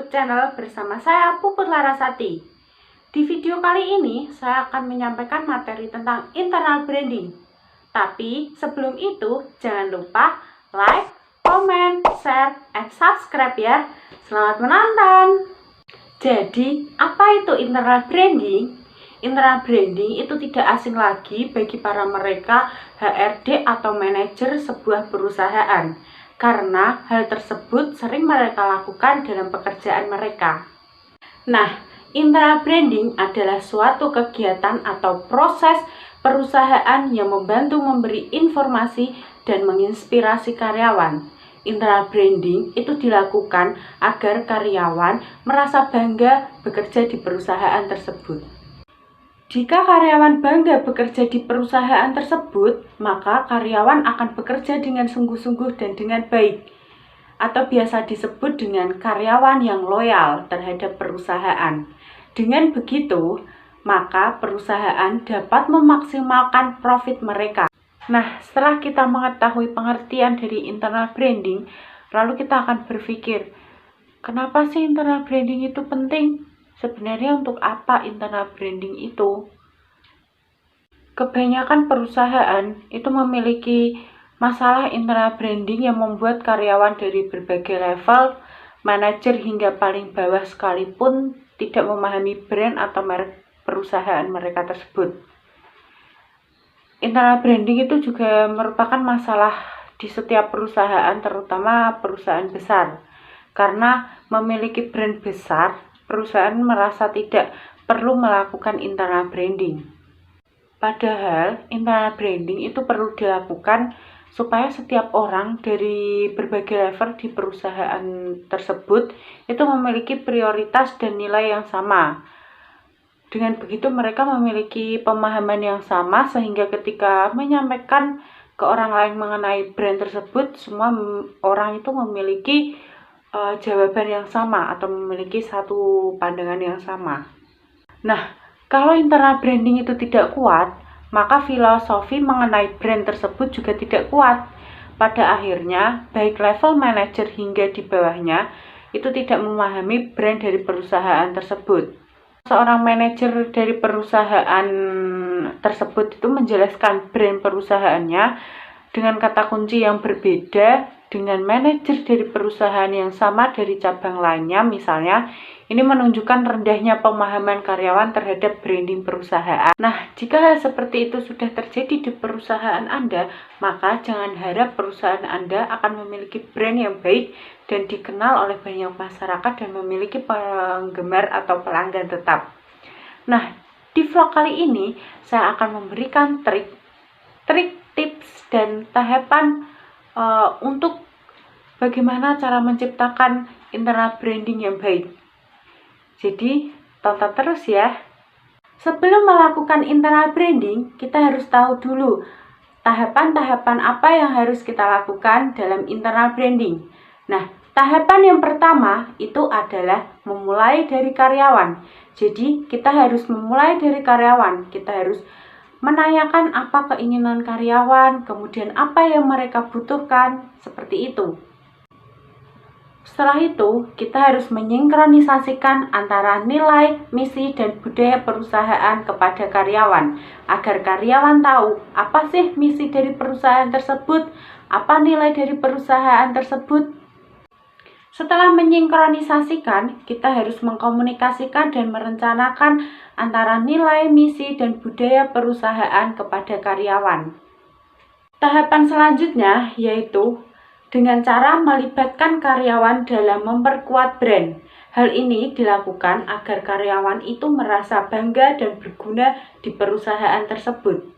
YouTube channel bersama saya Puput Larasati. Di video kali ini saya akan menyampaikan materi tentang internal branding. Tapi sebelum itu jangan lupa like, comment, share, and subscribe ya. Selamat menonton. Jadi apa itu internal branding? Internal branding itu tidak asing lagi bagi para mereka HRD atau manajer sebuah perusahaan. Karena hal tersebut sering mereka lakukan dalam pekerjaan mereka. Nah, internal branding adalah suatu kegiatan atau proses perusahaan yang membantu memberi informasi dan menginspirasi karyawan. Internal branding itu dilakukan agar karyawan merasa bangga bekerja di perusahaan tersebut. Jika karyawan bangga bekerja di perusahaan tersebut, maka karyawan akan bekerja dengan sungguh-sungguh dan dengan baik, atau biasa disebut dengan karyawan yang loyal terhadap perusahaan. Dengan begitu, maka perusahaan dapat memaksimalkan profit mereka. Nah, setelah kita mengetahui pengertian dari internal branding, lalu kita akan berpikir, kenapa sih internal branding itu penting? Sebenarnya untuk apa internal branding itu? Kebanyakan perusahaan itu memiliki masalah internal branding yang membuat karyawan dari berbagai level, manajer hingga paling bawah sekalipun tidak memahami brand atau merek perusahaan mereka tersebut. Internal branding itu juga merupakan masalah di setiap perusahaan, terutama perusahaan besar. Karena memiliki brand besar, perusahaan merasa tidak perlu melakukan internal branding. Padahal internal branding itu perlu dilakukan supaya setiap orang dari berbagai level di perusahaan tersebut itu memiliki prioritas dan nilai yang sama. Dengan begitu mereka memiliki pemahaman yang sama sehingga ketika menyampaikan ke orang lain mengenai brand tersebut, semua orang itu memiliki jawaban yang sama atau memiliki satu pandangan yang sama. Nah, kalau internal branding itu tidak kuat, maka filosofi mengenai brand tersebut juga tidak kuat. Pada akhirnya, baik level manajer hingga di bawahnya itu tidak memahami brand dari perusahaan tersebut. Seorang manajer dari perusahaan tersebut itu menjelaskan brand perusahaannya dengan kata kunci yang berbeda dengan manajer dari perusahaan yang sama dari cabang lainnya. Misalnya, ini menunjukkan rendahnya pemahaman karyawan terhadap branding perusahaan. Nah, jika hal seperti itu sudah terjadi di perusahaan Anda, maka jangan harap perusahaan Anda akan memiliki brand yang baik dan dikenal oleh banyak masyarakat dan memiliki penggemar atau pelanggan tetap. Nah, di vlog kali ini saya akan memberikan trik, tips, dan tahapan untuk bagaimana cara menciptakan internal branding yang baik. Jadi, tonton terus ya. Sebelum melakukan internal branding, kita harus tahu dulu tahapan-tahapan apa yang harus kita lakukan dalam internal branding. Nah, tahapan yang pertama itu adalah memulai dari karyawan. Jadi, kita harus memulai dari karyawan. Kita harus menanyakan apa keinginan karyawan, kemudian apa yang mereka butuhkan, seperti itu. Setelah itu, kita harus mensinkronisasikan antara nilai, misi, dan budaya perusahaan kepada karyawan, agar karyawan tahu apa sih misi dari perusahaan tersebut, apa nilai dari perusahaan tersebut. Setelah mensinkronisasikan, kita harus mengkomunikasikan dan merencanakan antara nilai, misi, dan budaya perusahaan kepada karyawan. Tahapan selanjutnya yaitu dengan cara melibatkan karyawan dalam memperkuat brand. Hal ini dilakukan agar karyawan itu merasa bangga dan berguna di perusahaan tersebut.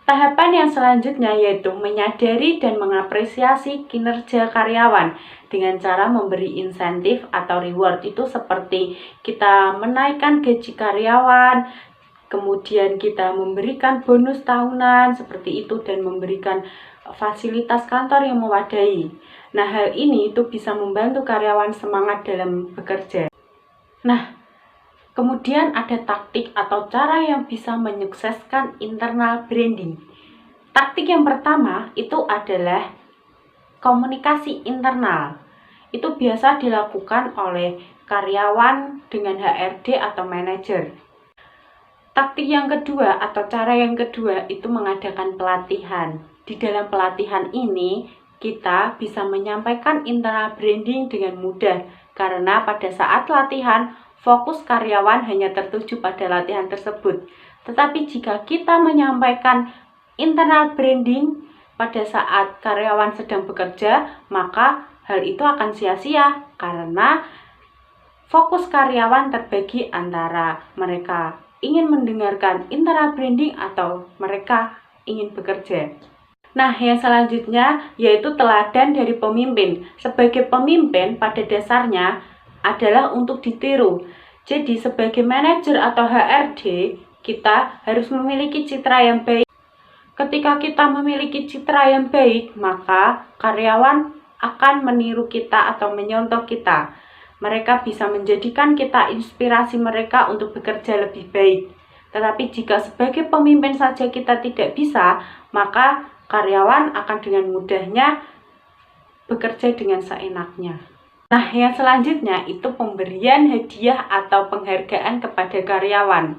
Tahapan yang selanjutnya yaitu menyadari dan mengapresiasi kinerja karyawan dengan cara memberi insentif atau reward. Itu seperti kita menaikkan gaji karyawan, kemudian kita memberikan bonus tahunan seperti itu dan memberikan fasilitas kantor yang memadai. Nah, hal ini itu bisa membantu karyawan semangat dalam bekerja. Nah, kemudian ada taktik atau cara yang bisa menyukseskan internal branding. Taktik yang pertama itu adalah komunikasi internal. itu biasa dilakukan oleh karyawan dengan HRD atau manajer. Taktik yang kedua atau cara yang kedua itu mengadakan pelatihan. Di dalam pelatihan ini, kita bisa menyampaikan internal branding dengan mudah karena pada saat latihan, fokus karyawan hanya tertuju pada latihan tersebut. Tetapi jika kita menyampaikan internal branding pada saat karyawan sedang bekerja, maka hal itu akan sia-sia karena fokus karyawan terbagi antara mereka ingin mendengarkan internal branding atau mereka ingin bekerja. Nah, yang selanjutnya yaitu teladan dari pemimpin. Sebagai pemimpin pada dasarnya adalah untuk ditiru. Jadi sebagai manajer atau HRD, kita harus memiliki citra yang baik. Ketika kita memiliki citra yang baik, maka karyawan akan meniru kita atau menyontoh kita. Mereka bisa menjadikan kita inspirasi mereka untuk bekerja lebih baik. Tetapi jika sebagai pemimpin saja kita tidak bisa, maka karyawan akan dengan mudahnya bekerja dengan seenaknya. Nah, yang selanjutnya itu pemberian hadiah atau penghargaan kepada karyawan.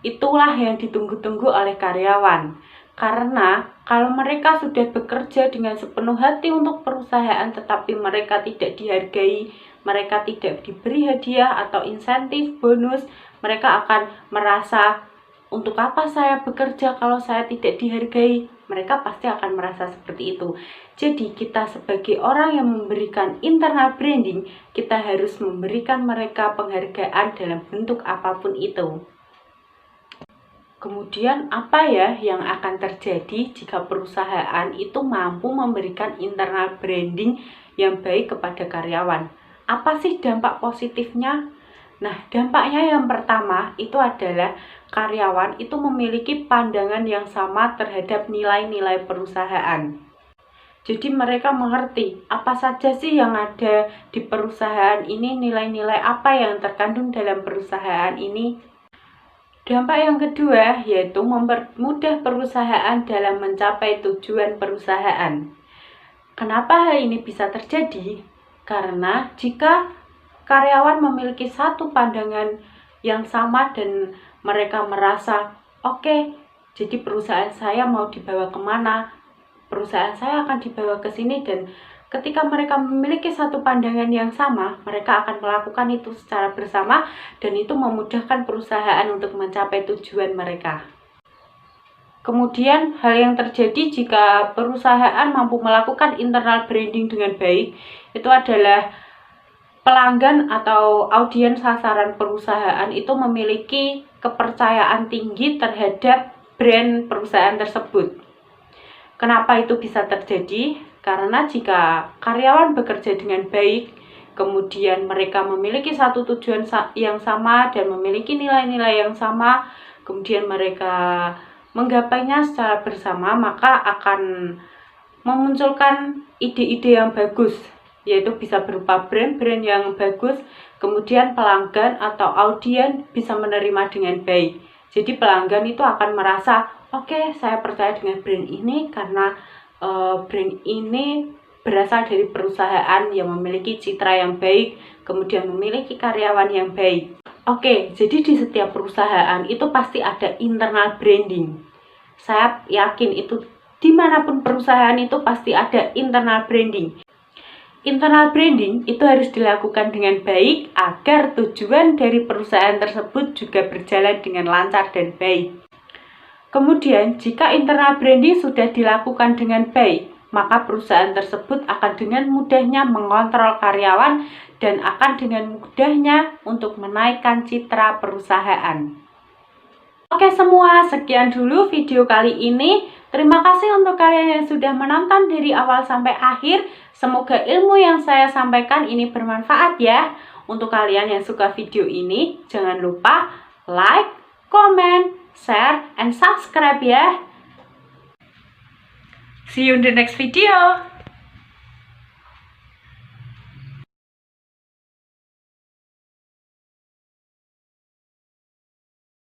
Itulah yang ditunggu-tunggu oleh karyawan. Karena kalau mereka sudah bekerja dengan sepenuh hati untuk perusahaan tetapi mereka tidak dihargai, mereka tidak diberi hadiah atau insentif, bonus, mereka akan merasa, untuk apa saya bekerja kalau saya tidak dihargai? Mereka pasti akan merasa seperti itu. Jadi kita sebagai orang yang memberikan internal branding, kita harus memberikan mereka penghargaan dalam bentuk apapun itu. Kemudian apa ya yang akan terjadi jika perusahaan itu mampu memberikan internal branding yang baik kepada karyawan? Apa sih dampak positifnya? Nah, dampaknya yang pertama itu adalah karyawan itu memiliki pandangan yang sama terhadap nilai-nilai perusahaan. Jadi mereka mengerti apa saja sih yang ada di perusahaan ini, nilai-nilai apa yang terkandung dalam perusahaan ini. Dampak yang kedua yaitu mempermudah perusahaan dalam mencapai tujuan perusahaan. Kenapa hal ini bisa terjadi? Karena jika karyawan memiliki satu pandangan yang sama dan mereka merasa, oke, jadi perusahaan saya mau dibawa kemana? Perusahaan saya akan dibawa ke sini, dan ketika mereka memiliki satu pandangan yang sama, mereka akan melakukan itu secara bersama dan itu memudahkan perusahaan untuk mencapai tujuan mereka. Kemudian hal yang terjadi jika perusahaan mampu melakukan internal branding dengan baik, itu adalah pelanggan atau audiens sasaran perusahaan itu memiliki kepercayaan tinggi terhadap brand perusahaan tersebut. Kenapa itu bisa terjadi? Karena jika karyawan bekerja dengan baik, kemudian mereka memiliki satu tujuan yang sama dan memiliki nilai-nilai yang sama, kemudian mereka menggapainya secara bersama, maka akan memunculkan ide-ide yang bagus, yaitu bisa berupa brand-brand yang bagus, kemudian pelanggan atau audiens bisa menerima dengan baik. Jadi pelanggan itu akan merasa, oke, saya percaya dengan brand ini karena brand ini berasal dari perusahaan yang memiliki citra yang baik, kemudian memiliki karyawan yang baik. Oke, jadi di setiap perusahaan itu pasti ada internal branding. Saya yakin itu dimanapun perusahaan itu pasti ada internal branding. Internal branding itu harus dilakukan dengan baik agar tujuan dari perusahaan tersebut juga berjalan dengan lancar dan baik. Kemudian, jika internal branding sudah dilakukan dengan baik, maka perusahaan tersebut akan dengan mudahnya mengontrol karyawan dan akan dengan mudahnya untuk menaikkan citra perusahaan. Oke semua, sekian dulu video kali ini. Terima kasih untuk kalian yang sudah menonton dari awal sampai akhir. Semoga ilmu yang saya sampaikan ini bermanfaat ya. Untuk kalian yang suka video ini, jangan lupa like, comment, share, and subscribe ya. See you in the next video.